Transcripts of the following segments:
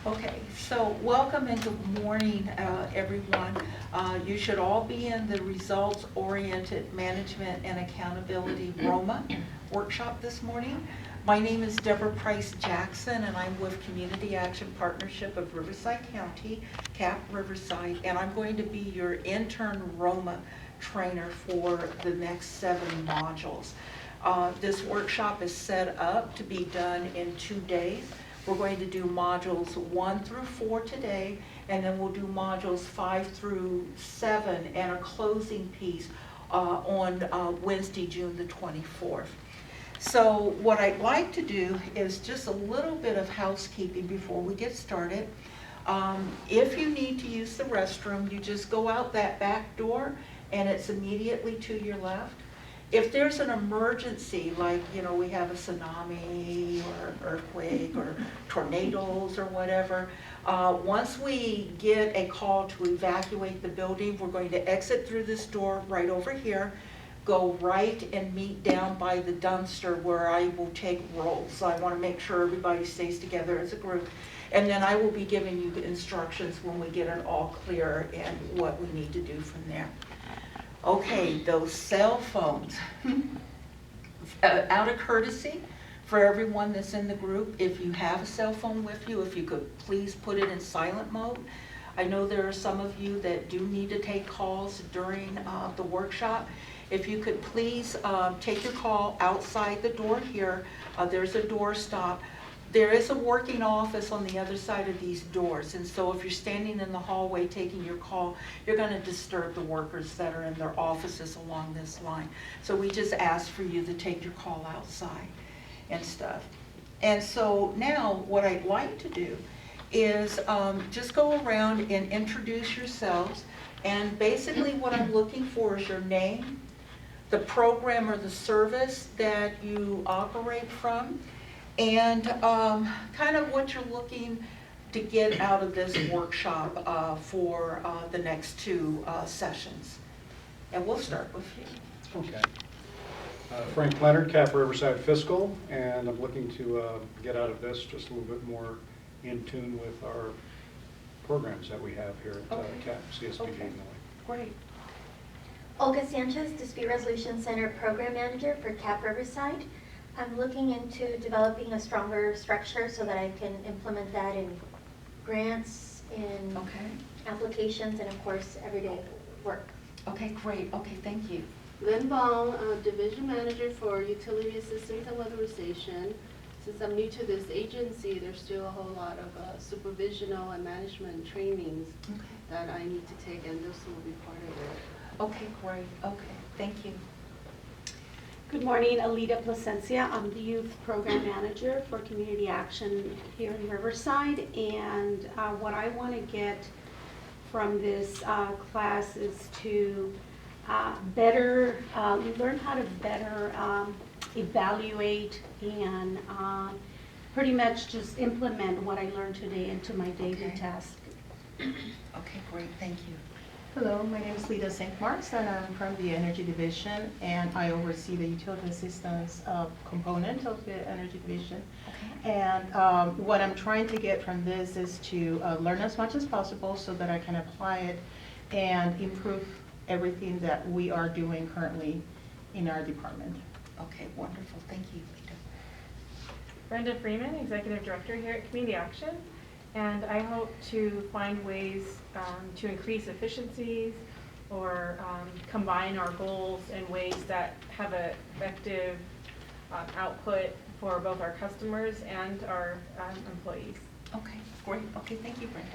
Okay, so welcome and good morning, everyone. You should all be in the Results-Oriented Management and Accountability ROMA workshop this morning. My name is Debra P Jackson, and I'm with Community Action Partnership of Riverside County, CAP Riverside, and I'm going to be your intern ROMA trainer for the next 7 modules. This workshop is set up to be done in 2 days. We're going to do modules 1 through 4 today, and then we'll do modules 5 through 7 and a closing piece on Wednesday, June the 24th. So what I'd like to do is just a little bit of housekeeping before we get started. If you need to use the restroom, you just go out that back door and it's immediately to your left. If there's an emergency, like, we have a tsunami or an earthquake or tornadoes or whatever, once we get a call to evacuate the building, we're going to exit through this door right over here, go right and meet down by the dumpster where I will take rolls. So I want to make sure everybody stays together as a group. And then I will be giving you the instructions when we get it all clear and what we need to do from there. Okay, those cell phones. Out of courtesy for everyone that's in the group, if you have a cell phone with you, if you could please put it in silent mode. I know there are some of you that do need to take calls during the workshop. If you could please take your call outside the door here. There's a door stop. There is a working office on the other side of these doors, and so if you're standing in the hallway taking your call, you're going to disturb the workers that are in their offices along this line. So we just ask for you to take your call outside and stuff. And so now what I'd like to do is just go around and introduce yourselves, and basically what I'm looking for is your name, the program or the service that you operate from, and kind of what you're looking to get out of this workshop for the next 2 sessions. And we'll start with you. Okay. Frank Leonard, Cap Riverside Fiscal, and I'm looking to get out of this just a little bit more in tune with our programs that we have here at CAP, CSBG. Okay. Great. Olga Sanchez, Dispute Resolution Center Program Manager for CAP Riverside. I'm looking into developing a stronger structure so that I can implement that in grants, in applications, and of course, everyday work. Okay, great. Okay, thank you. Lynn Bong, Division Manager for Utility Systems and Weatherization. Since I'm new to this agency, there's still a whole lot of supervisional and management trainings that I need to take, and this will be part of it. Okay, great. Okay, thank you. Good morning, Alita Placencia. I'm the Youth Program Manager for Community Action here in Riverside, and what I want to get from this class is to learn how to better evaluate and pretty much just implement what I learned today into my daily task. Okay, great. Thank you. Hello, my name is Lita St. Marks, and I'm from the Energy Division, and I oversee the utility assistance component of the Energy Division. Okay. And what I'm trying to get from this is to learn as much as possible so that I can apply it and improve everything that we are doing currently in our department. Okay, wonderful. Thank you, Lita. Brenda Freeman, Executive Director here at Community Action. And I hope to find ways to increase efficiencies or combine our goals in ways that have an effective output for both our customers and our employees. Okay, great. Okay, thank you, Brenda.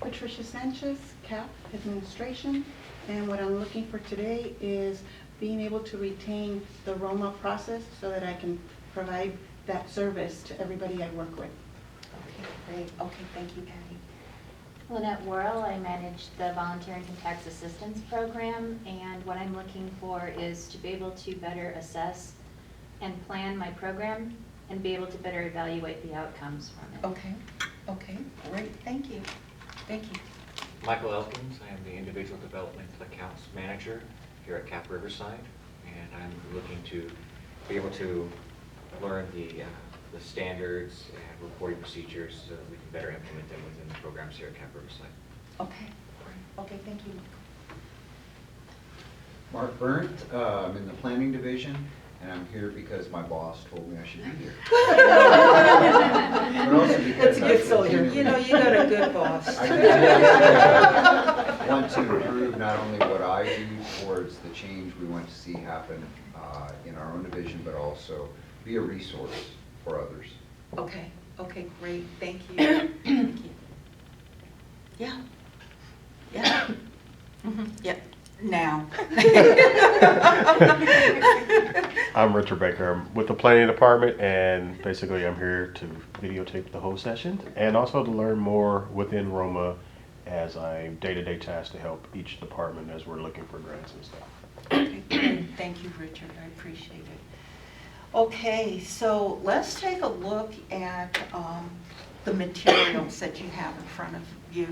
Patricia Sanchez, CAP Administration, and what I'm looking for today is being able to retain the ROMA process so that I can provide that service to everybody I work with. Okay, great. Okay, thank you, Patty. Lynette Worrell, I manage the Volunteer Income Tax Assistance Program, and what I'm looking for is to be able to better assess and plan my program and be able to better evaluate the outcomes from it. Okay, okay, great. Thank you. Thank you. Michael Elkins, I am the Individual Development Accounts Manager here at CAP Riverside, and I'm looking to be able to learn the the standards and reporting procedures so that we can better implement them within the programs here at Cap Riverside. Okay, great. Okay, thank you. Mark Burnt, I'm in the planning division, and I'm here because my boss told me I should be here. But also because I continue- You know, you got a good boss. I continue want to improve not only what I do towards the change we want to see happen in our own division, but also be a resource for others. Okay, okay, great, thank you. Thank you. Yeah. Yeah. Yeah, now. I'm Richard Baker. I'm with the planning department, and basically I'm here to videotape the whole session and also to learn more within ROMA as I'm day-to-day tasked to help each department as we're looking for grants and stuff. Okay, great. Thank you, Richard, I appreciate it. Okay, so let's take a look at the materials that you have in front of you.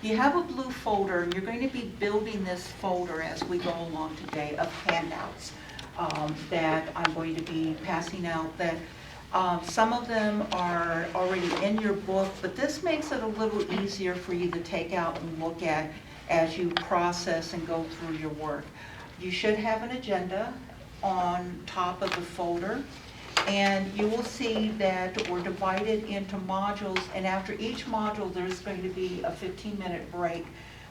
You have a blue folder, and you're going to be building this folder as we go along today of handouts that I'm going to be passing out. That some of them are already in your book, but this makes it a little easier for you to take out and look at as you process and go through your work. You should have an agenda on top of the folder, and you will see that we're divided into modules, and after each module there's going to be a 15-minute break.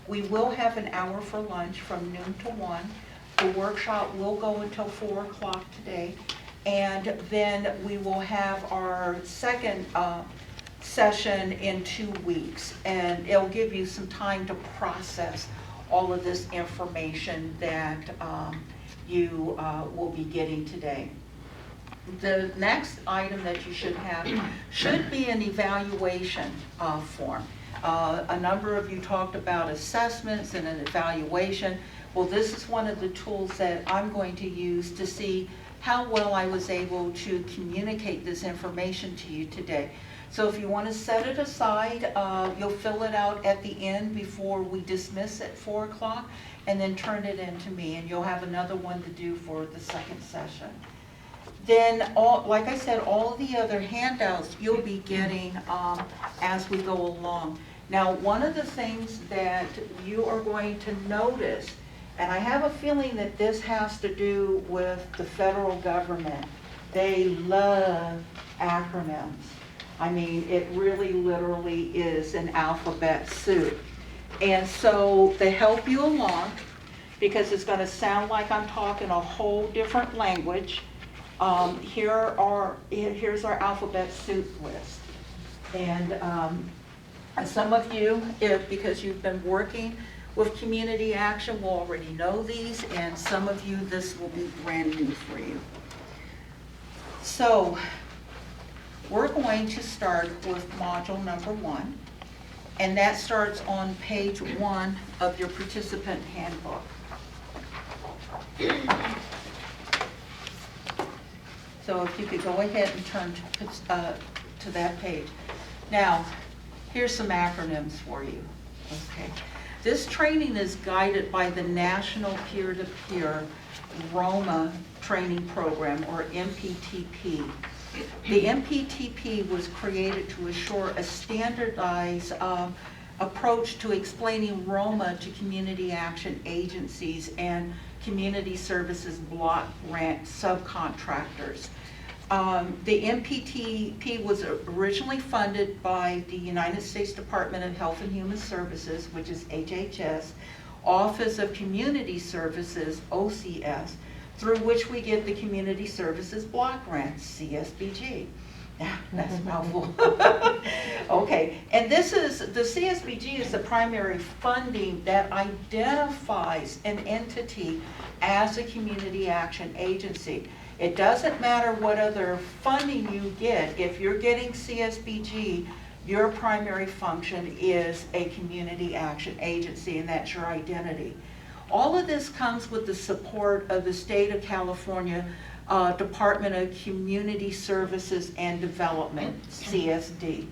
We will have an hour for lunch from noon to 1. The workshop will go until 4 o'clock today, and then we will have our second session in 2 weeks, and it'll give you some time to process all of this information that you will be getting today. The next item that you should have should be an evaluation form. A number of you talked about assessments and an evaluation. Well, this is one of the tools that I'm going to use to see how well I was able to communicate this information to you today. So if you want to set it aside, you'll fill it out at the end before we dismiss at 4 o'clock, and then turn it in to me, and you'll have another one to do for the second session. Then, like I said, all of the other handouts you'll be getting as we go along. Now, one of the things that you are going to notice, and I have a feeling that this has to do with the federal government, they love acronyms. I mean, it really literally is an alphabet soup. And so to help you along, because it's going to sound like I'm talking a whole different language, here's our alphabet soup list. And some of you, because you've been working with community action, will already know these, and some of you, this will be brand new for you. So we're going to start with module number 1, and that starts on page 1 of your participant handbook. So if you could go ahead and turn to that page. Now, here's some acronyms for you. Okay. This training is guided by the National Peer-to-Peer ROMA Training Program, or MPTP. The MPTP was created to assure a standardized approach to explaining ROMA to community action agencies and community services block grant subcontractors. The MPTP was originally funded by the United States Department of Health and Human Services, which is HHS, Office of Community Services, OCS, through which we get the Community Services Block Grants, CSBG. That's a mouthful. Okay, and this is, the CSBG is the primary funding that identifies an entity as a community action agency. It doesn't matter what other funding you get. If you're getting CSBG, your primary function is a community action agency, and that's your identity. All of this comes with the support of the State of California Department of Community Services and Development, CSD,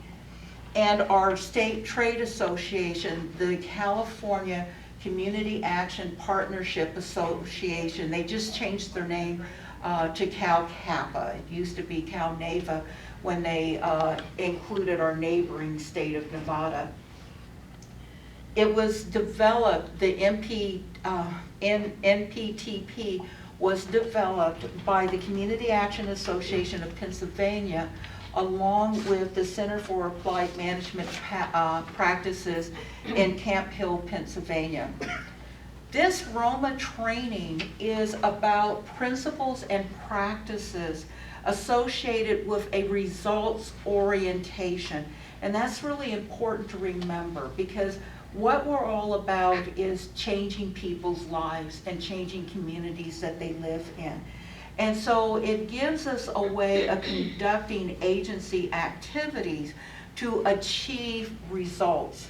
and our state trade association, the California Community Action Partnership Association. They just changed their name to CalCAPA. It used to be CalNAVA. when they included our neighboring state of Nevada. It was developed, the NPTP was developed by the Community Action Association of Pennsylvania, along with the Center for Applied Management Practices in Camp Hill, Pennsylvania. This ROMA training is about principles and practices associated with a results orientation. And that's really important to remember, because what we're all about is changing people's lives and changing communities that they live in. And so it gives us a way of conducting agency activities to achieve results.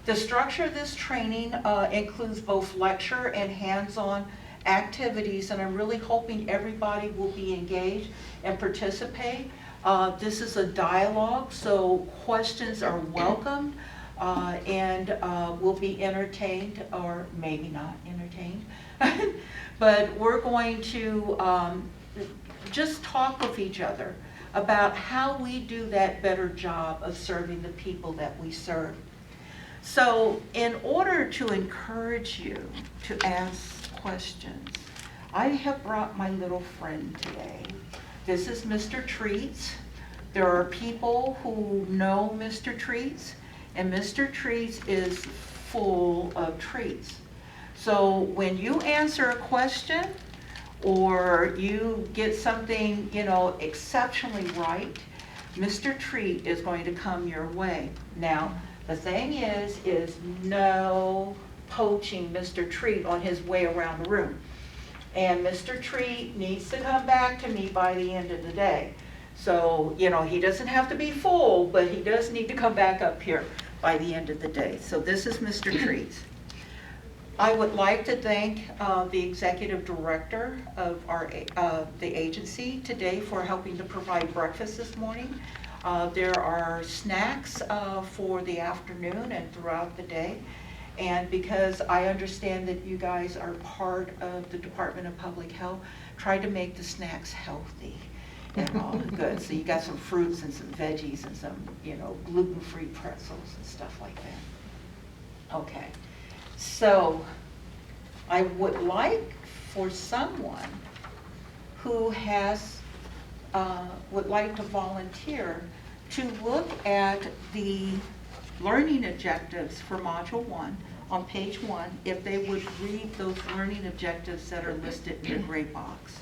The structure of this training includes both lecture and hands-on activities, and I'm really hoping everybody will be engaged and participate. This is a dialogue, so questions are welcomed and will be entertained, or maybe not entertained. But we're going to just talk with each other about how we do that better job of serving the people that we serve. So in order to encourage you to ask questions, I have brought my little friend today. This is Mr. Treats. There are people who know Mr. Treats, and Mr. Treats is full of treats. So when you answer a question or you get something, exceptionally right, Mr. Treat is going to come your way. Now, the thing is no poaching Mr. Treat on his way around the room. And Mr. Treat needs to come back to me by the end of the day. So, he doesn't have to be full, but he does need to come back up here by the end of the day. So this is Mr. Treats. I would like to thank the executive director of the agency today for helping to provide breakfast this morning. There are snacks for the afternoon and throughout the day. And because I understand that you guys are part of the Department of Public Health, try to make the snacks healthy and all good. So you got some fruits and some veggies and some, gluten-free pretzels and stuff like that. Okay. So I would like for someone who would like to volunteer to look at the learning objectives for Module 1 on page 1, if they would read those learning objectives that are listed in your gray box.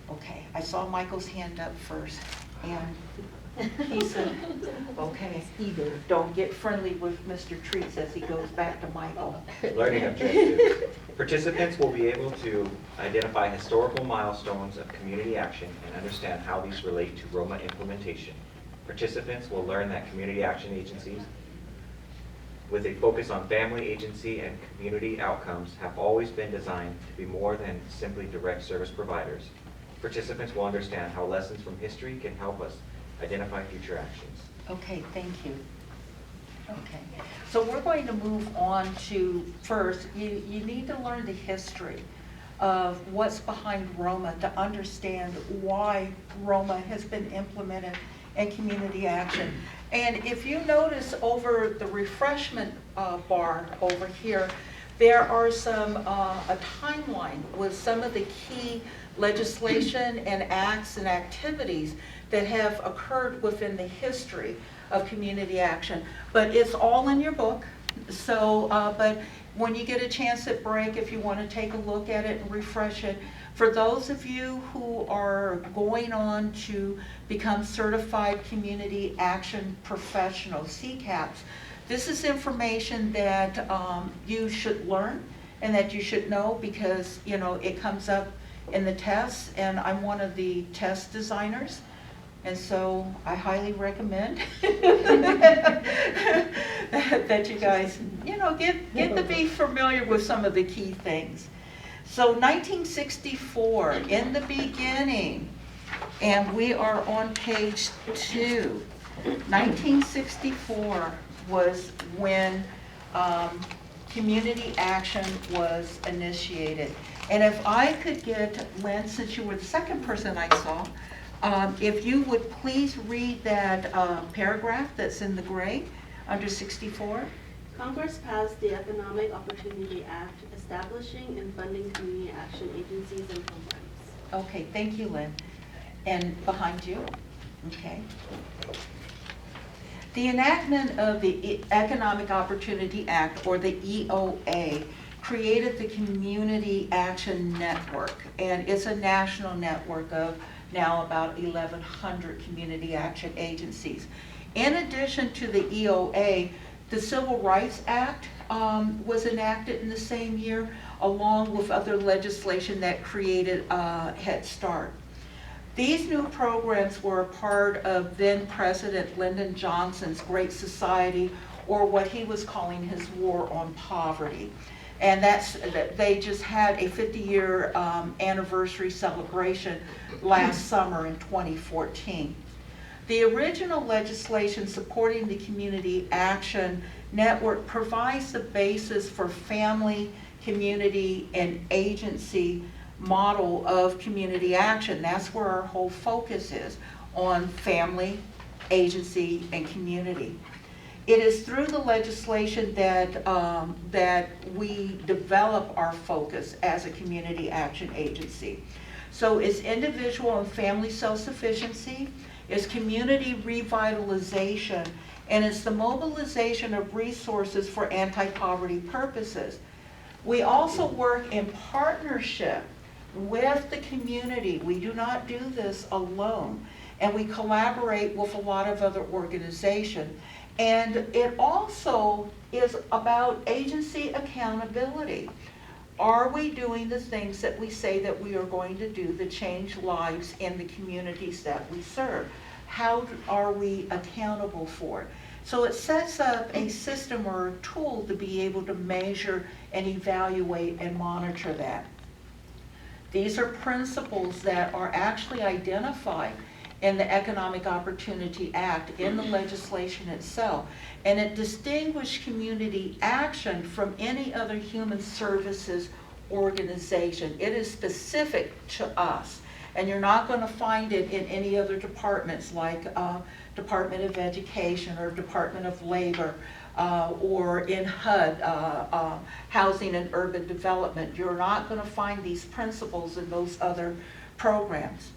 Okay, I saw Michael's hand up first, and he said, okay, don't get friendly with Mr. Treats as he goes back to Michael. Learning objectives. Participants will be able to identify historical milestones of community action and understand how these relate to ROMA implementation. Participants will learn that community action agencies with a focus on family agency and community outcomes have always been designed to be more than simply direct service providers. Participants will understand how lessons from history can help us identify future actions. Okay, thank you. Okay, so we're going to move on to, first, you need to learn the history of what's behind ROMA to understand why ROMA has been implemented in community action. And if you notice over the refreshment bar over here, there are a timeline with some of the key legislation and acts and activities that have occurred within the history of community action. But it's all in your book. So, but when you get a chance at break, if you want to take a look at it and refresh it, for those of you who are going on to become certified community action professionals, CCAPs, this is information that you should learn and that you should know, because it comes up in the tests, and I'm one of the test designers. And so I highly recommend that you guys, get to be familiar with some of the key things. So 1964, in the beginning, and we are on page 2. 1964 was when community action was initiated. And if I could get Lynn, since you were the second person I saw, If you would please read that paragraph that's in the gray under 64. Congress passed the Economic Opportunity Act establishing and funding community action agencies and programs. Okay, thank you, Lynn. And behind you? Okay. The enactment of the Economic Opportunity Act, or the EOA, created the Community Action Network, and it's a national network of now about 1,100 community action agencies. In addition to the EOA, the Civil Rights Act was enacted in the same year, along with other legislation that created Head Start. These new programs were a part of then President Lyndon Johnson's Great Society, or what he was calling his War on Poverty. And they just had a 50-year anniversary celebration last summer in 2014. The original legislation supporting the Community Action Network provides the basis for family, community, and agency model of community action. That's where our whole focus is, on family, agency, and community. It is through the legislation that we develop our focus as a community action agency. So it's individual and family self-sufficiency, it's community revitalization, and it's the mobilization of resources for anti-poverty purposes. We also work in partnership with the community. We do not do this alone, and we collaborate with a lot of other organizations. And it also is about agency accountability. Are we doing the things that we say that we are going to do that change lives in the communities that we serve? How are we accountable for it? So it sets up a system or a tool to be able to measure and evaluate and monitor that. These are principles that are actually identified in the Economic Opportunity Act, in the legislation itself, and it distinguishes community action from any other human services organization. It is specific to us, and you're not going to find it in any other departments like Department of Education or Department of Labor or in HUD, Housing and Urban Development. You're not going to find these principles in those other programs.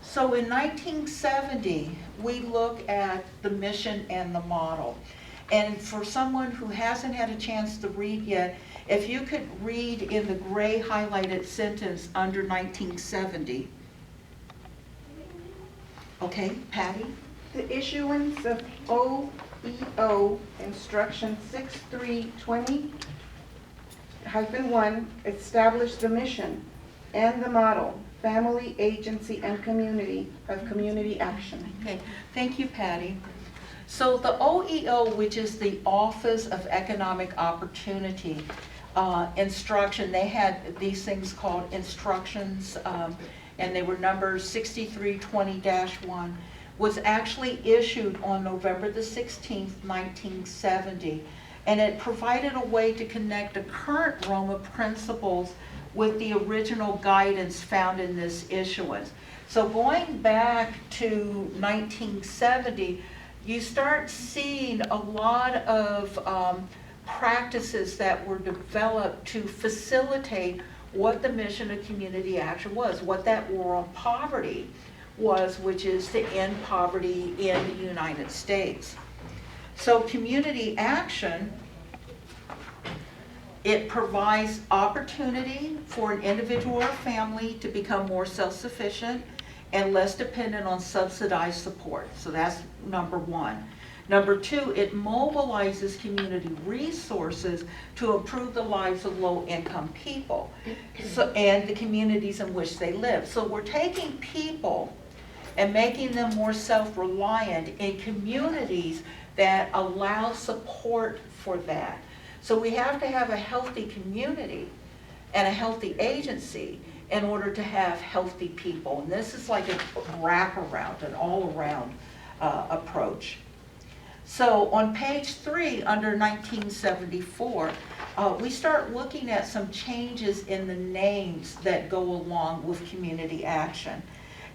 So in 1970, we look at the mission and the model. And for someone who hasn't had a chance to read yet, if you could read in the gray highlighted sentence under 1970. Okay, Patty? The issuance of OEO Instruction 6320-1 established the mission and the model, family, agency, and community of community action. Okay, thank you, Patty. So the OEO, which is the Office of Economic Opportunity Instruction, they had these things called instructions, and they were numbers 6320-1, was actually issued on November the 16th, 1970. And it provided a way to connect the current ROMA principles with the original guidance found in this issuance. So going back to 1970, you start seeing a lot of practices that were developed to facilitate what the mission of community action was, what that war on poverty was, which is to end poverty in the United States. So community action, it provides opportunity for an individual or family to become more self-sufficient and less dependent on subsidized support. So that's number one. Number two, it mobilizes community resources to improve the lives of low-income people and the communities in which they live. So we're taking people and making them more self-reliant in communities that allow support for that. So we have to have a healthy community and a healthy agency in order to have healthy people. And this is like a wraparound, an all-around approach. So on page 3, under 1974, we start looking at some changes in the names that go along with community action.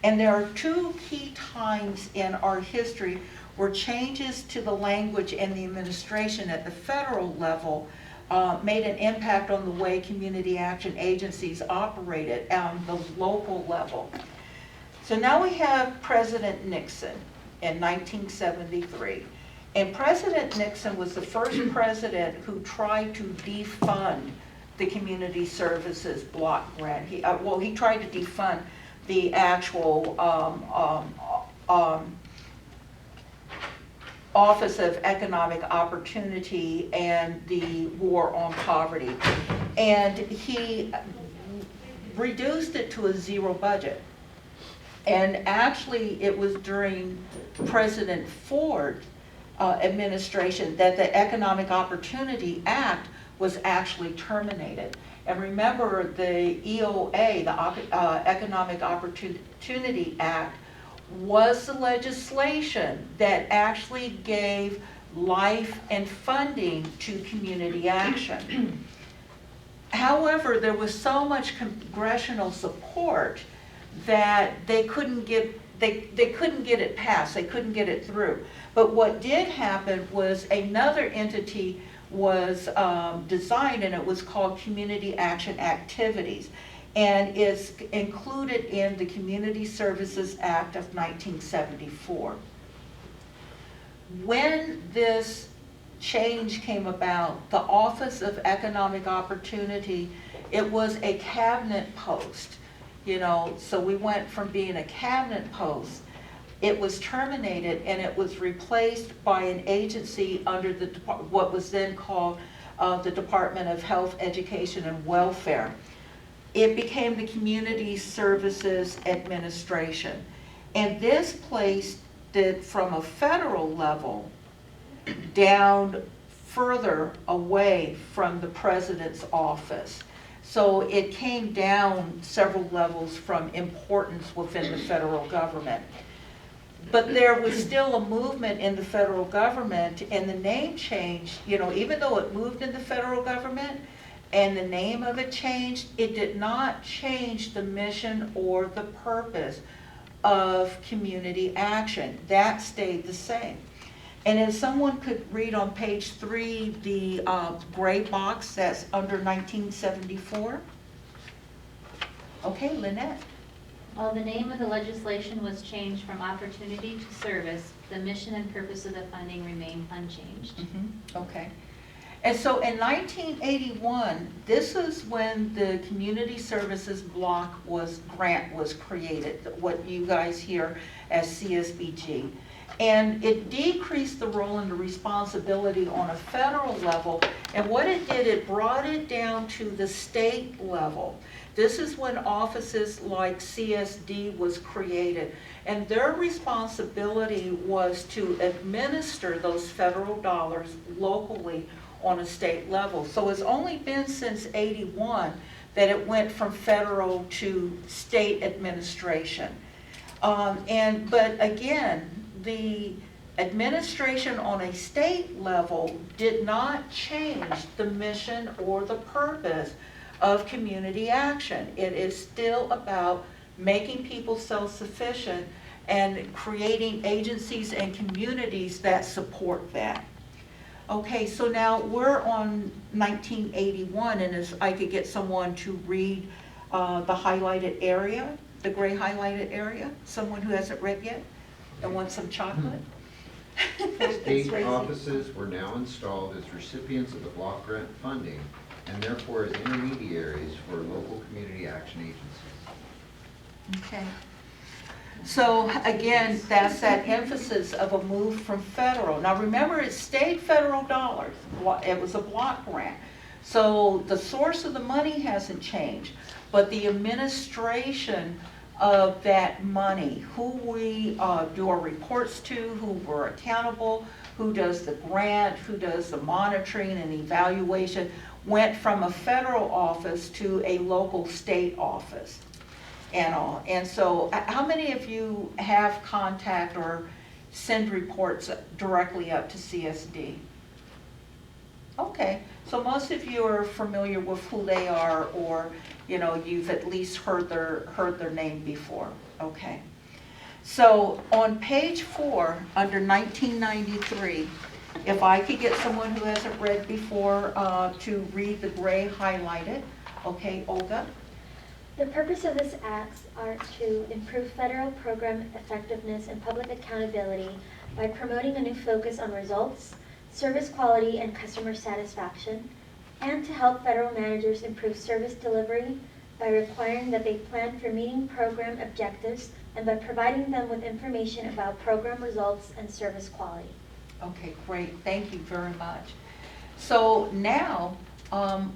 And there are two key times in our history where changes to the language and the administration at the federal level made an impact on the way community action agencies operated on the local level. So now we have President Nixon in 1973. And President Nixon was the first president who tried to defund the community services block grant. He tried to defund the actual Office of Economic Opportunity and the War on Poverty. And he reduced it to a zero budget. And actually, it was during President Ford's administration that the Economic Opportunity Act was actually terminated. And remember, the EOA, the Economic Opportunity Act, was the legislation that actually gave life and funding to community action. However, there was so much congressional support that they couldn't get it passed, they couldn't get it through. But what did happen was another entity was designed, and it was called Community Action Activities, and is included in the Community Services Act of 1974. When this change came about, the Office of Economic Opportunity, it was a cabinet post, you know, so we went from being a cabinet post, it was terminated and it was replaced by an agency under the what was then called the Department of Health, Education, and Welfare. It became the Community Services Administration. And this placed it from a federal level down further away from the president's office. So it came down several levels from importance within the federal government. But there was still a movement in the federal government, and the name changed, you know, even though it moved in the federal government and the name of it changed, it did not change the mission or the purpose of community action. That stayed the same. And if someone could read on page 3, the gray box that's under 1974. Okay, Lynette. While the name of the legislation was changed from opportunity to service, the mission and purpose of the funding remained unchanged. Okay. And so in 1981, this is when the Community Services Block grant was created, what you guys hear as CSBG. And it decreased the role and the responsibility on a federal level. And what it did, it brought it down to the state level. This is when offices like CSD was created. And their responsibility was to administer those federal dollars locally on a state level. So it's only been since '81 that it went from federal to state administration. But again, the administration on a state level did not change the mission or the purpose of community action. It is still about making people self-sufficient and creating agencies and communities that support that. Okay, so now we're on 1981, and if I could get someone to read the highlighted area, the gray highlighted area, someone who hasn't read yet and wants some chocolate. State offices were now installed as recipients of the block grant funding and therefore as intermediaries for local community action agencies. Okay. So again, that's that emphasis of a move from federal. Now remember, it stayed federal dollars. It was a block grant. So the source of the money hasn't changed, but the administration of that money, who we do our reports to, who we're accountable, who does the grant, who does the monitoring and evaluation, went from a federal office to a local state office and all. And so how many of you have contact or send reports directly up to CSD? Okay, so most of you are familiar with who they are, or you know, you've at least heard their name before. Okay. So on page 4, under 1993, if I could get someone who hasn't read before to read the gray highlighted. Okay, Olga? The purpose of this act are to improve federal program effectiveness and public accountability by promoting a new focus on results, service quality, and customer satisfaction, and to help federal managers improve service delivery by requiring that they plan for meeting program objectives and by providing them with information about program results and service quality. Okay, great. Thank you very much. So now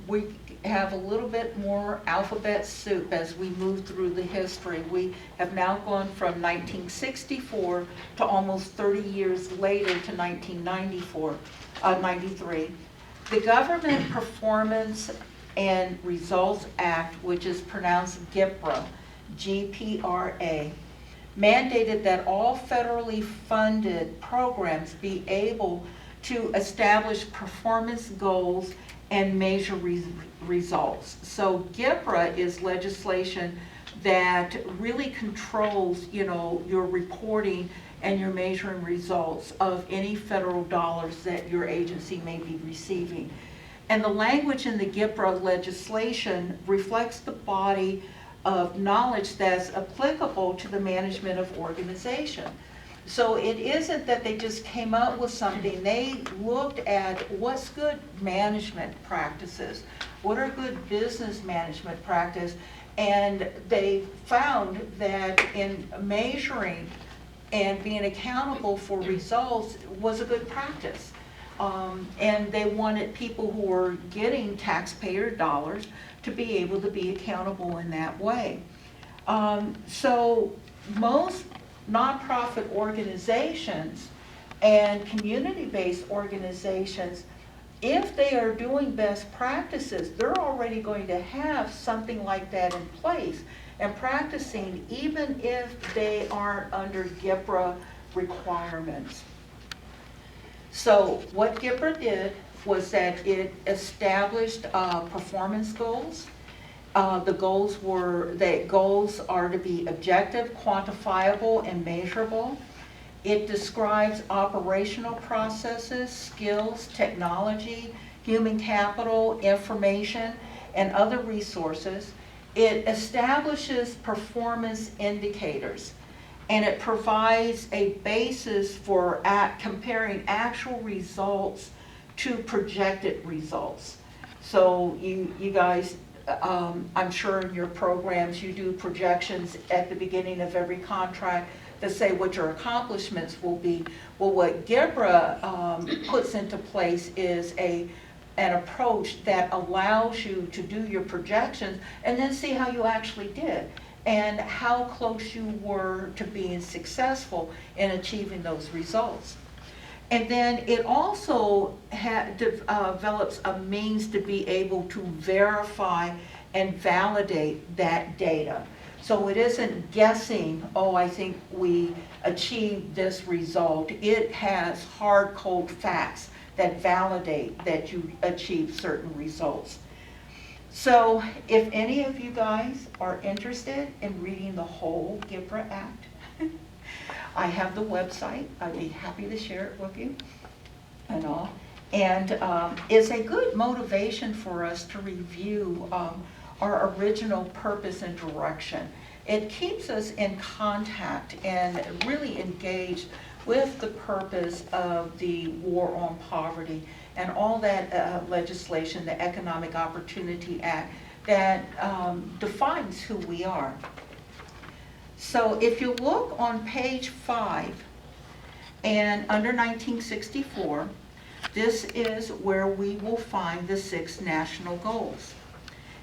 we have a little bit more alphabet soup as we move through the history. We have now gone from 1964 to almost 30 years later to 93. The Government Performance and Results Act, which is pronounced GPRA, G-P-R-A, mandated that all federally funded programs be able to establish performance goals and measure results. So GPRA is legislation that really controls, your reporting and your measuring results of any federal dollars that your agency may be receiving. And the language in the GPRA legislation reflects the body of knowledge that's applicable to the management of organization. So it isn't that they just came up with something. They looked at what's good management practices, what are good business management practice, and they found that in measuring and being accountable for results was a good practice. And they wanted people who were getting taxpayer dollars to be able to be accountable in that way. So most nonprofit organizations and community-based organizations, if they are doing best practices, they're already going to have something like that in place and practicing even if they aren't under GPRA requirements. So what GPRA did was that it established performance goals. The goals were that goals are to be objective, quantifiable, and measurable. It describes operational processes, skills, technology, human capital, information, and other resources. It establishes performance indicators, and it provides a basis for comparing actual results to projected results. So you guys, I'm sure in your programs you do projections at the beginning of every contract that say what your accomplishments will be. Well, what GPRA puts into place is an approach that allows you to do your projections and then see how you actually did and how close you were to being successful in achieving those results. And then it also develops a means to be able to verify and validate that data. So it isn't guessing, oh, I think we achieved this result. It has hard, cold facts that validate that you achieved certain results. So if any of you guys are interested in reading the whole GPRA Act, I have the website. I'd be happy to share it with you and all. And it's a good motivation for us to review our original purpose and direction. It keeps us in contact and really engaged with the purpose of the War on Poverty and all that legislation, the Economic Opportunity Act, that defines who we are. So if you look on page 5 and under 1964, this is where we will find the 6 national goals.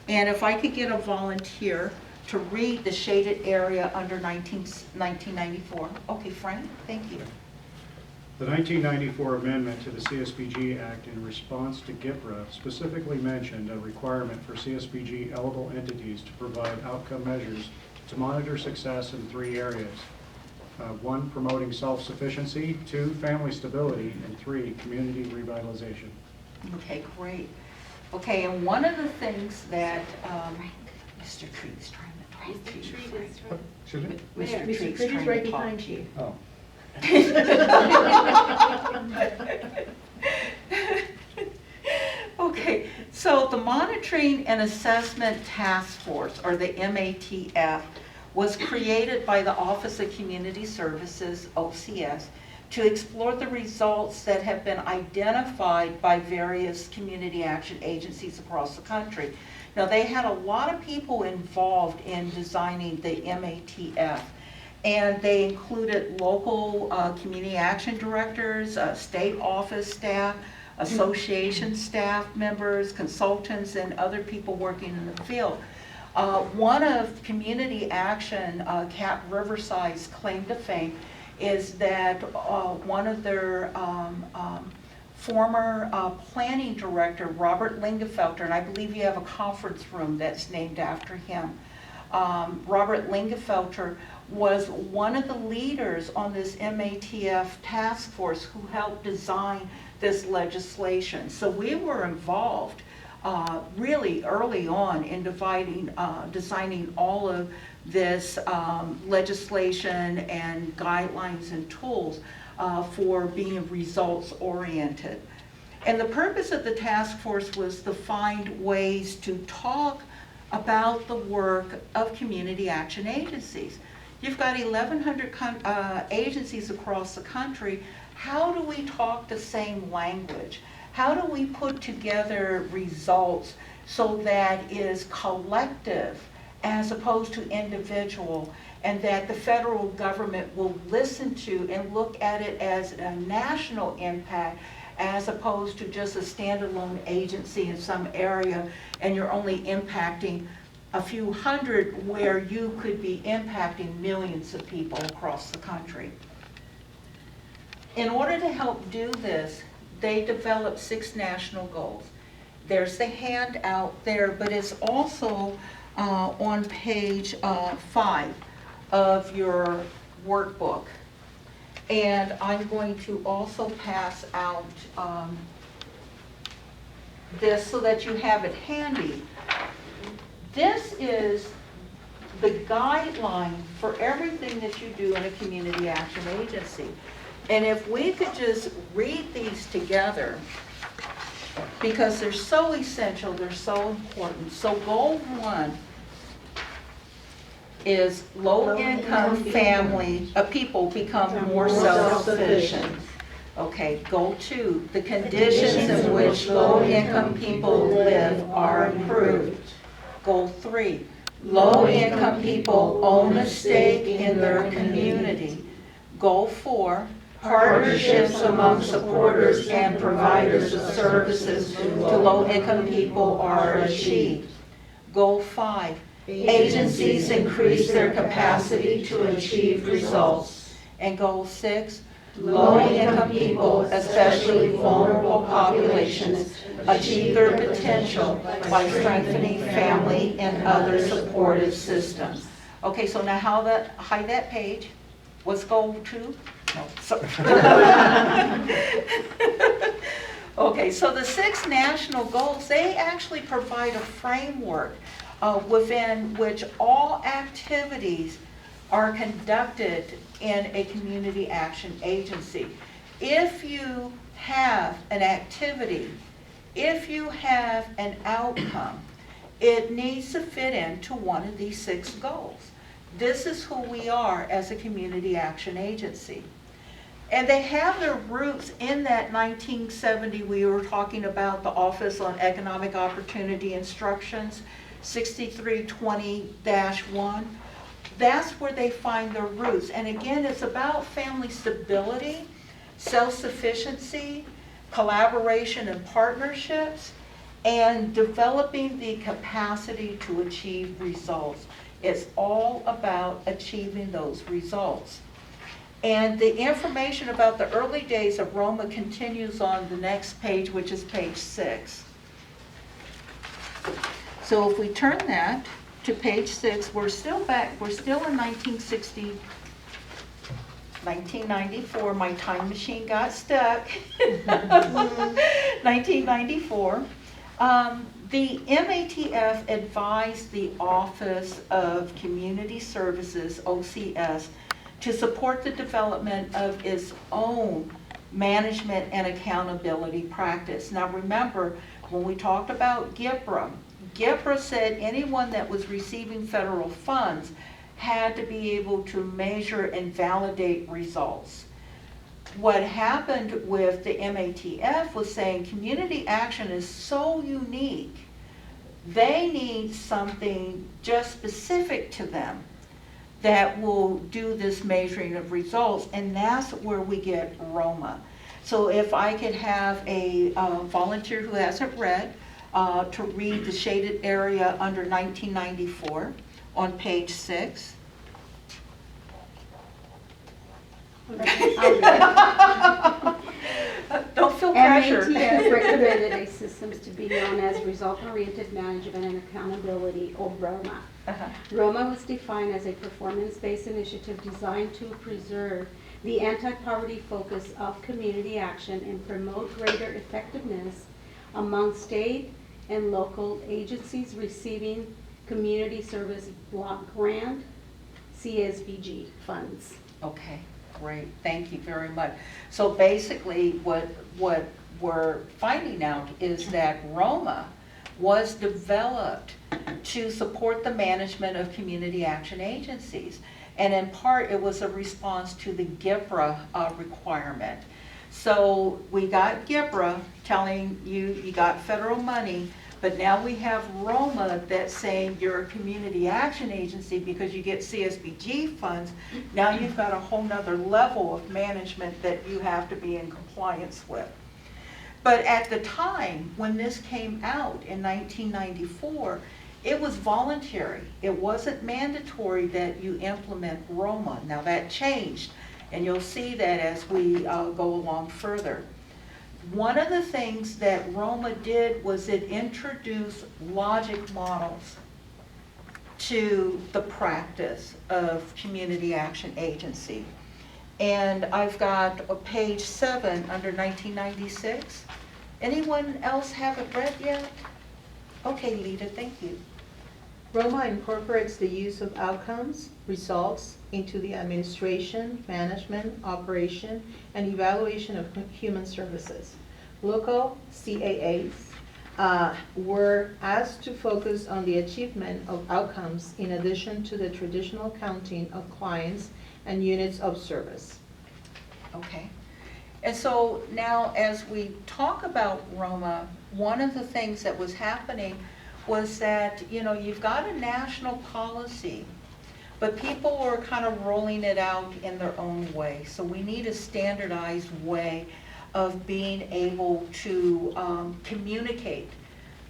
And if I could get a volunteer to read the shaded area under 1994. Okay, Frank, thank you. The 1994 amendment to the CSBG Act in response to GPRA specifically mentioned a requirement for CSBG eligible entities to provide outcome measures to monitor success in 3 areas. 1, promoting self-sufficiency, 2, family stability, and 3, community revitalization. Okay, great. Okay, and one of the things that Mr. Tree's trying to Mr. Treat is right. Excuse me? Mr. Treat's Treat is trying right to talk behind to you. Oh. Okay, so the Monitoring and Assessment Task Force, or the MATF, was created by the Office of Community Services, OCS, to explore the results that have been identified by various community action agencies across the country. Now, they had a lot of people involved in designing the MATF, and they included local community action directors, state office staff, association staff members, consultants, and other people working in the field. One of Community Action, Cap Riverside's claim to fame is that one of their former planning director, Robert Lingefelter, and I believe you have a conference room that's named after him. Robert Lingefelter was one of the leaders on this MATF task force who helped design this legislation. So we were involved really early on in designing all of this legislation and guidelines and tools for being results oriented. And the purpose of the task force was to find ways to talk about the work of community action agencies. You've got 1,100 agencies across the country. How do we talk the same language? How do we put together results so that is collective as opposed to individual, and that the federal government will listen to and look at it as a national impact as opposed to just a standalone agency in some area and you're only impacting a few hundred where you could be impacting millions of people across the country. In order to help do this, they developed 6 national goals. There's the handout there, but it's also on page 5 of your workbook. And I'm going to also pass out this so that you have it handy. This is the guideline for everything that you do in a community action agency. And if we could just read these together, because they're so essential, they're so important. So goal 1 is low-income family people become more self-sufficient. Okay, goal 2, the conditions in which low-income people live are improved. Goal 3, low-income people own a stake in their community. Goal 4, partnerships among supporters and providers of services to low-income people are achieved. Goal 5, agencies increase their capacity to achieve results. And goal 6, low-income people, especially vulnerable populations, achieve their potential by strengthening family and other supportive systems. Okay, so now hide that page. What's goal 2? No, sorry. Okay, so the 6 national goals, they actually provide a framework within which all activities are conducted in a community action agency. If you have an activity, if you have an outcome, it needs to fit into one of these 6 goals. This is who we are as a community action agency. And they have their roots in that 1970, we were talking about the Office on Economic Opportunity Instructions, 6320-1. That's where they find their roots. And again, it's about family stability, self-sufficiency, collaboration and partnerships, and developing the capacity to achieve results. It's all about achieving those results. And the information about the early days of ROMA continues on the next page, which is page 6. So if we turn that to page 6, we're still in 1994, my time machine got stuck. 1994. The MATF advised the Office of Community Services, OCS, to support the development of its own management and accountability practice. Now remember, when we talked about GIPRA, GIPRA said anyone that was receiving federal funds had to be able to measure and validate results. What happened with the MATF was saying community action is so unique, they need something just specific to them that will do this measuring of results, and that's where we get ROMA. So if I could have a volunteer who hasn't read, to read the shaded area under 1994 on page 6. Don't feel pressure. MATF recommended a systems to be known as Result-Oriented Management and Accountability, or ROMA. ROMA was defined as a performance-based initiative designed to preserve the anti-poverty focus of community action and promote greater effectiveness among state and local agencies receiving community service block grant CSBG funds. Okay, great, thank you very much. So basically what we're finding out is that ROMA was developed to support the management of community action agencies. And in part, it was a response to the GIPRA requirement. So we got GIPRA telling you you got federal money, but now we have ROMA that's saying you're a community action agency because you get CSBG funds. Now you've got a whole nother level of management that you have to be in compliance with. But at the time when this came out in 1994, it was voluntary. It wasn't mandatory that you implement ROMA. Now that changed, and you'll see that as we go along further. One of the things that ROMA did was it introduced logic models to the practice of community action agency. And I've got page 7 under 1996. Anyone else have it read yet? Okay, Lita, thank you. ROMA incorporates the use of outcomes, results, into the administration, management, operation, and evaluation of human services. Local CAAs were asked to focus on the achievement of outcomes in addition to the traditional counting of clients and units of service. Okay. And so now as we talk about ROMA, one of the things that was happening was that, you know, you've got a national policy, but people are kind of rolling it out in their own way. So we need a standardized way of being able to communicate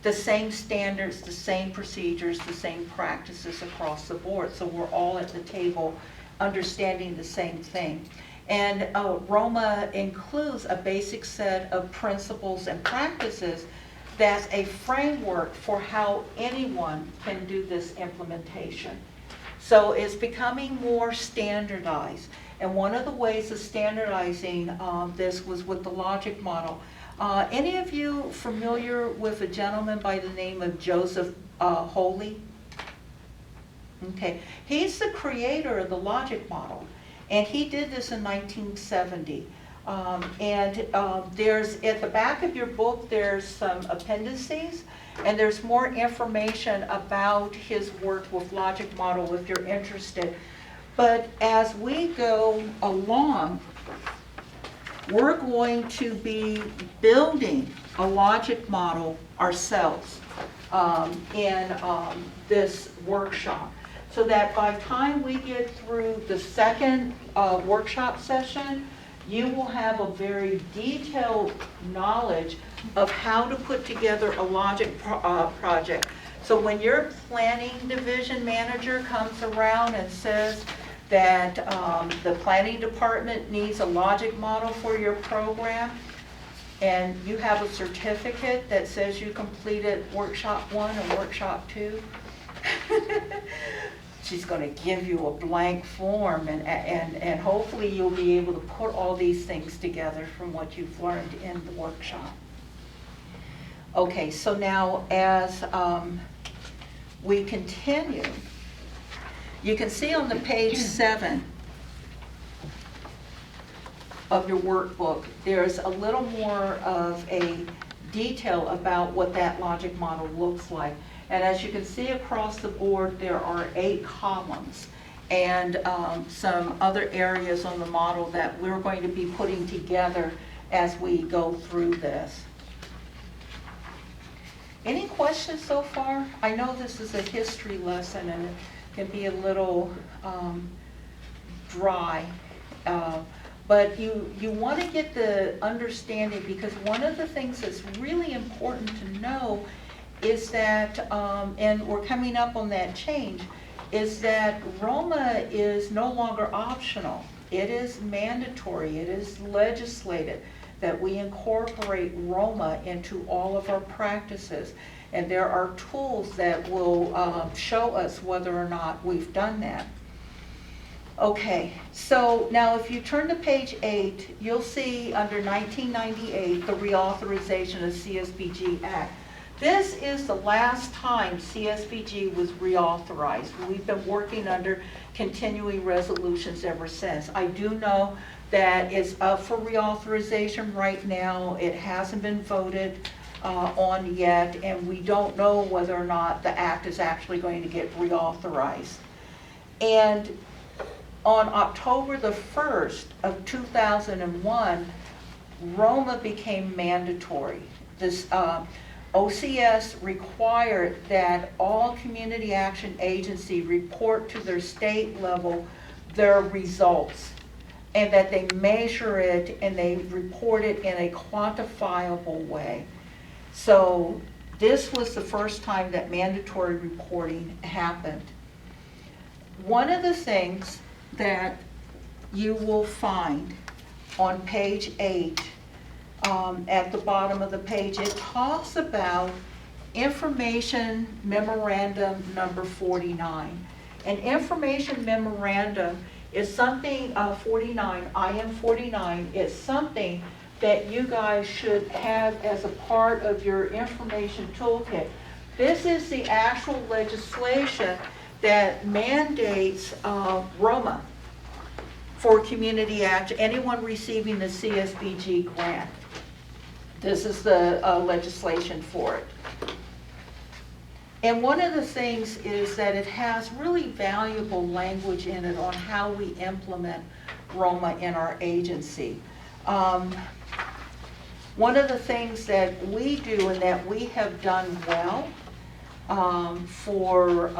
the same standards, the same procedures, the same practices across the board. So we're all at the table understanding the same thing. And ROMA includes a basic set of principles and practices that's a framework for how anyone can do this implementation. So it's becoming more standardized. And one of the ways of standardizing this was with the logic model. Any of you familiar with a gentleman by the name of Joseph Holy? Okay, he's the creator of the logic model. And he did this in 1970. There's, at the back of your book, there's some appendices, and there's more information about his work with logic model if you're interested. But as we go along, we're going to be building a logic model ourselves in this workshop, so that by the time we get through the second workshop session, you will have a very detailed knowledge of how to put together a logic project. So when your planning division manager comes around and says that the planning department needs a logic model for your program, and you have a certificate that says you completed workshop 1 and workshop 2, she's going to give you a blank form, and hopefully you'll be able to put all these things together from what you've learned in the workshop. Okay, so now as we continue, you can see on the page 7 of your workbook, there's a little more of a detail about what that logic model looks like. And as you can see across the board, there are 8 columns and some other areas on the model that we're going to be putting together as we go through this. Any questions so far? I know this is a history lesson and it can be a little dry. But you want to get the understanding, because one of the things that's really important to know is that, and we're coming up on that change, is that ROMA is no longer optional. It is mandatory, it is legislated that we incorporate ROMA into all of our practices. And there are tools that will show us whether or not we've done that. Okay, so now if you turn to page 8, you'll see under 1998, the reauthorization of CSBG Act. This is the last time CSBG was reauthorized. We've been working under continuing resolutions ever since. I do know that it's up for reauthorization right now. It hasn't been voted on yet, and we don't know whether or not the act is actually going to get reauthorized. And on October the 1st of 2001, ROMA became mandatory. This OCS required that all community action agencies report to their state level their results, and that they measure it and they report it in a quantifiable way. So this was the first time that mandatory reporting happened. One of the things that you will find on page 8, at the bottom of the page, it talks about information memorandum number 49. An information memorandum is something, 49, IM 49, is something that you guys should have as a part of your information toolkit. This is the actual legislation that mandates ROMA for community action, anyone receiving the CSBG grant. This is the legislation for it. And one of the things is that it has really valuable language in it on how we implement ROMA in our agency. One of the things that we do and that we have done well for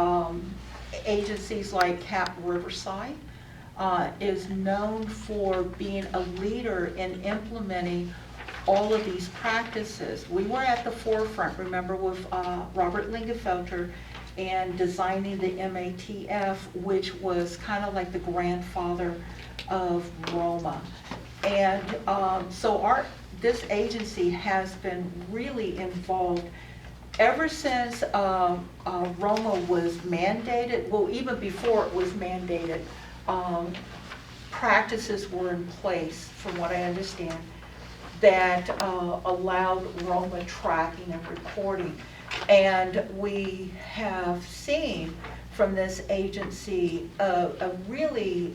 agencies like CAP Riverside is known for being a leader in implementing all of these practices. We were at the forefront, remember, with Robert Lingenfelter and designing the MATF, which was kind of like the grandfather of ROMA. And so this agency has been really involved ever since ROMA was mandated. Well, even before it was mandated, practices were in place, from what I understand, that allowed ROMA tracking and reporting. And we have seen from this agency a really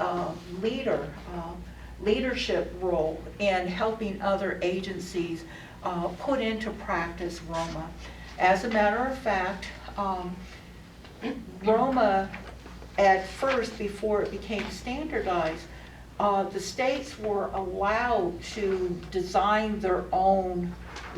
leadership role in helping other agencies put into practice ROMA. As a matter of fact, ROMA at first, before it became standardized, the states were allowed to design their own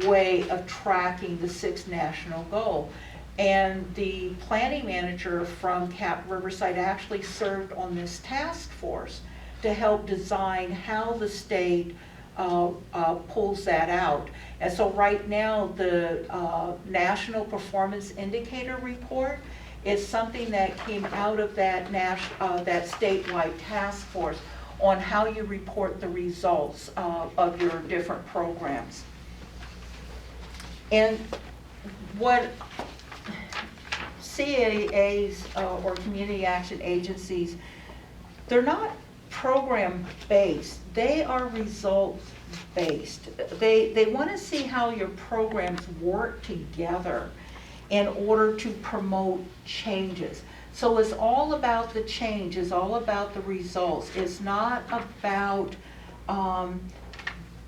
way of tracking the 6th national goal. And the planning manager from CAP Riverside actually served on this task force to help design how the state pulls that out. And so right now, the National Performance Indicator Report is something that came out of that statewide task force on how you report the results of your different programs. And what CAAs or community action agencies, they're not program based, they are results based. They want to see how your programs work together in order to promote changes. So it's all about the change, it's all about the results. It's not about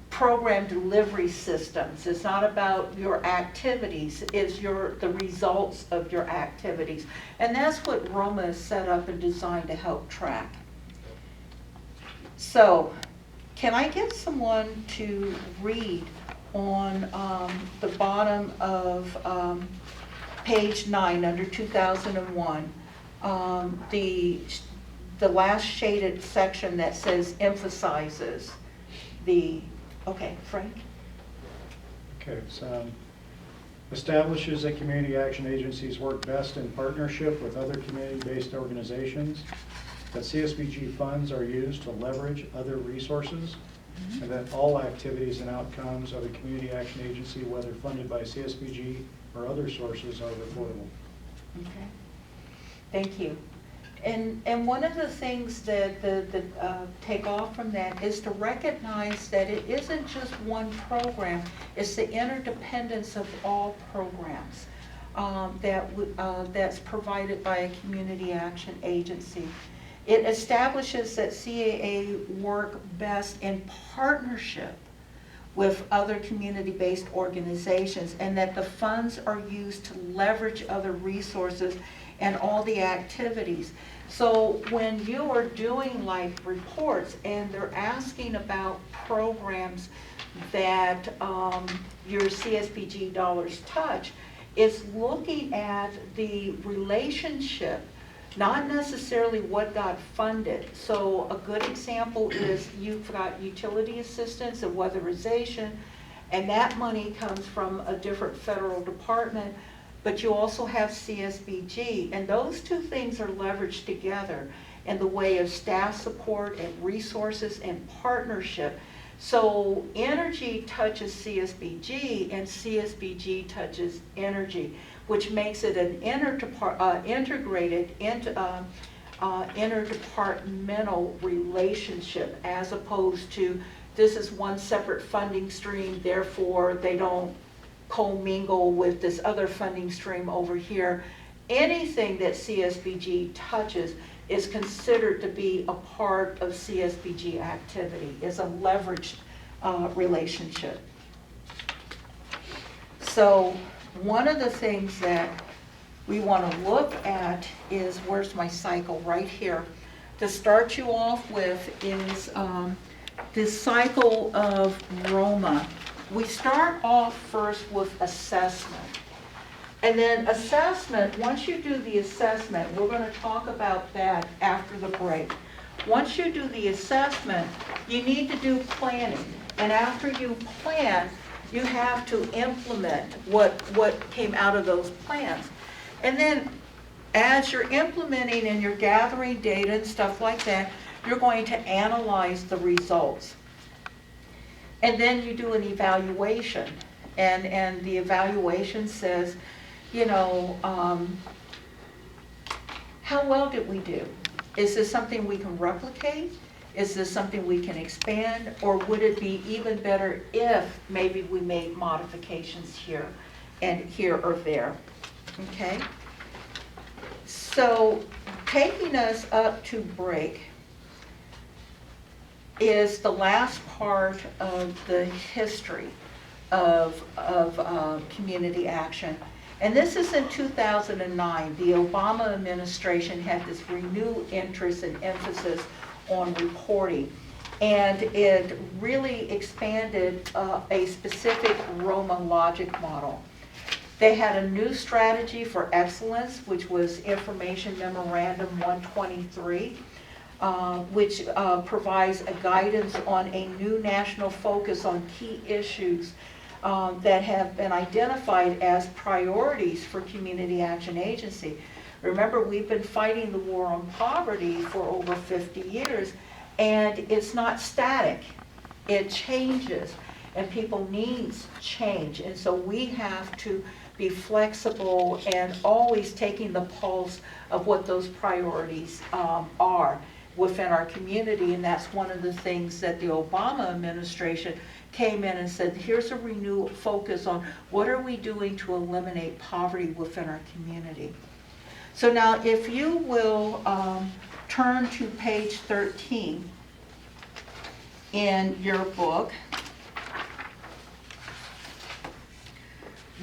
program delivery systems. It's not about your activities, it's the results of your activities. And that's what ROMA is set up and designed to help track. So, can I get someone to read on the bottom of page 9 under 2001, the last shaded section that says emphasizes the, okay, Frank? Okay, so establishes that community action agencies work best in partnership with other community-based organizations, that CSBG funds are used to leverage other resources, and that all activities and outcomes of a community action agency, whether funded by CSBG or other sources, are reportable. Okay, thank you. And one of the things that take off from that is to recognize that it isn't just one program, it's the interdependence of all programs that's provided by a community action agency. It establishes that CAA work best in partnership with other community-based organizations, and that the funds are used to leverage other resources and all the activities. So when you are doing like reports and they're asking about programs that your CSBG dollars touch, it's looking at the relationship, not necessarily what got funded. So a good example is you've got utility assistance and weatherization, and that money comes from a different federal department, but you also have CSBG, and those two things are leveraged together in the way of staff support and resources and partnership. So energy touches CSBG and CSBG touches energy, which makes it an integrated interdepartmental relationship, as opposed to this is one separate funding stream, therefore they don't commingle with this other funding stream over here. Anything that CSBG touches is considered to be a part of CSBG activity, is a leveraged relationship. So one of the things that we want to look at is, where's my cycle? Right here. To start you off with is this cycle of ROMA. We start off first with assessment. And then assessment, once you do the assessment, we're going to talk about that after the break. Once you do the assessment, you need to do planning. And after you plan, you have to implement what came out of those plans. And then as you're implementing and you're gathering data and stuff like that, you're going to analyze the results. And then you do an evaluation. And the evaluation says, you know, how well did we do? Is this something we can replicate? Is this something we can expand? Or would it be even better if maybe we made modifications here and here or there? Okay? So taking us up to break is the last part of the history of community action. And this is in 2009. The Obama administration had this renewed interest and emphasis on reporting. And it really expanded a specific ROMA logic model. They had a new strategy for excellence, which was Information Memorandum 123, which provides a guidance on a new national focus on key issues that have been identified as priorities for Community Action Agency. Remember, we've been fighting the war on poverty for over 50 years, and it's not static. It changes, and people needs change. And so we have to be flexible and always taking the pulse of what those priorities are within our community. And that's one of the things that the Obama administration came in and said, here's a renewed focus on what are we doing to eliminate poverty within our community. So now if you will turn to page 13 in your book,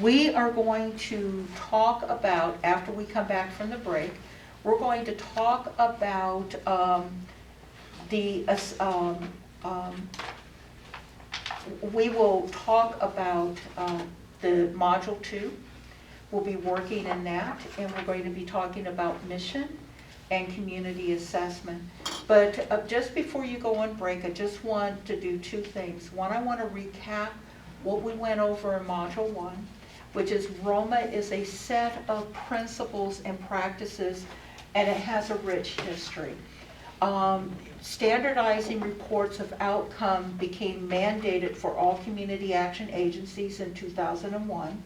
we are going to talk about, after we come back from the break, we're going to talk about we will talk about the Module 2. We'll be working in that, and we're going to be talking about mission and community assessment. But just before you go on break, I just want to do two things. One, I want to recap what we went over in Module 1, which is ROMA is a set of principles and practices, and it has a rich history. Standardizing reports of outcome became mandated for all community action agencies in 2001.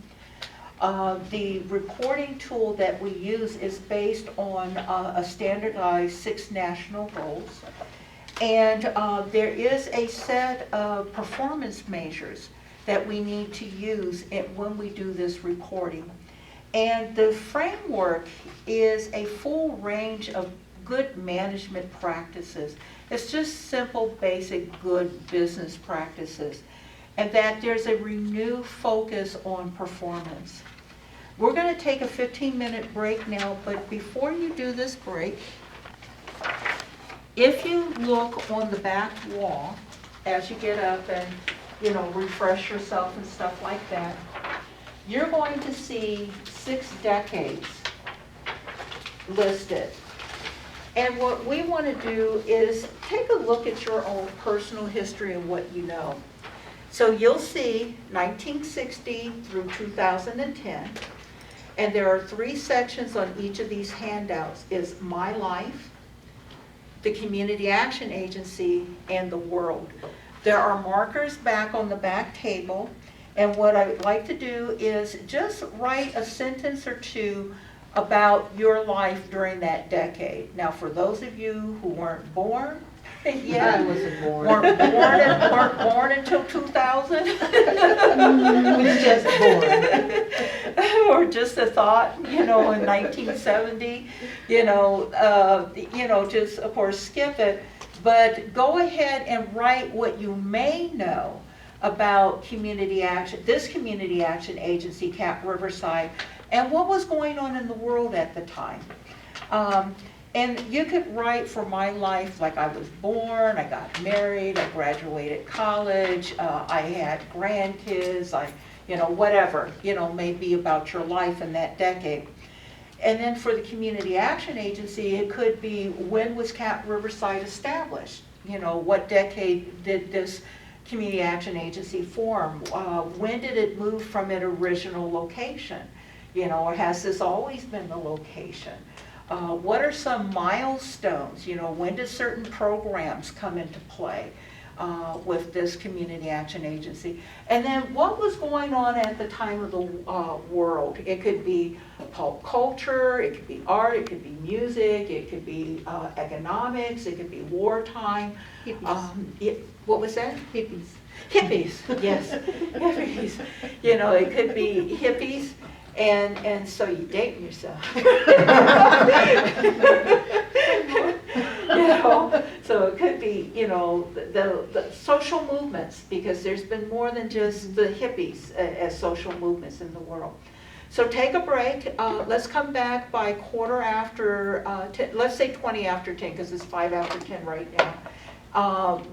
The reporting tool that we use is based on a standardized 6 national goals. And there is a set of performance measures that we need to use when we do this reporting. And the framework is a full range of good management practices. It's just simple, basic, good business practices. And that there's a renewed focus on performance. We're going to take a 15-minute break now, but before you do this break, if you look on the back wall as you get up and refresh yourself and stuff like that, you're going to see 6 decades listed. And what we want to do is take a look at your own personal history and what you know. So you'll see 1960 through 2010, and there are 3 sections on each of these handouts, is My Life, the Community Action Agency, and the World. There are markers back on the back table, and what I would like to do is just write a sentence or 2 about your life during that decade. Now, for those of you who weren't born yet, I wasn't born. weren't born until 2000, Was just born. or just a thought, in 1970, just of course skip it. But go ahead and write what you may know about community action, this community action agency, CAP Riverside, and what was going on in the world at the time. And you could write for my life, like I was born, I got married, I graduated college, I had grandkids, whatever, may be about your life in that decade. And then for the Community Action Agency, it could be, when was CAP Riverside established? What decade did this Community Action Agency form? When did it move from its original location? Or has this always been the location? What are some milestones? When did certain programs come into play with this Community Action Agency? And then what was going on at the time of the world? It could be pop culture, it could be art, it could be music, it could be economics, it could be wartime. What was that? Hippies. Hippies, yes, hippies. It could be hippies. And so you date yourself. So it could be, the social movements, because there's been more than just the hippies as social movements in the world. So take a break. Let's come back by 10, let's say 20 after 10, because it's 5 after 10 right now.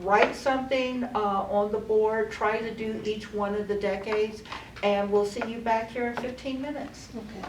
Write something on the board. Try to do each one of the decades. And we'll see you back here in 15 minutes. Okay.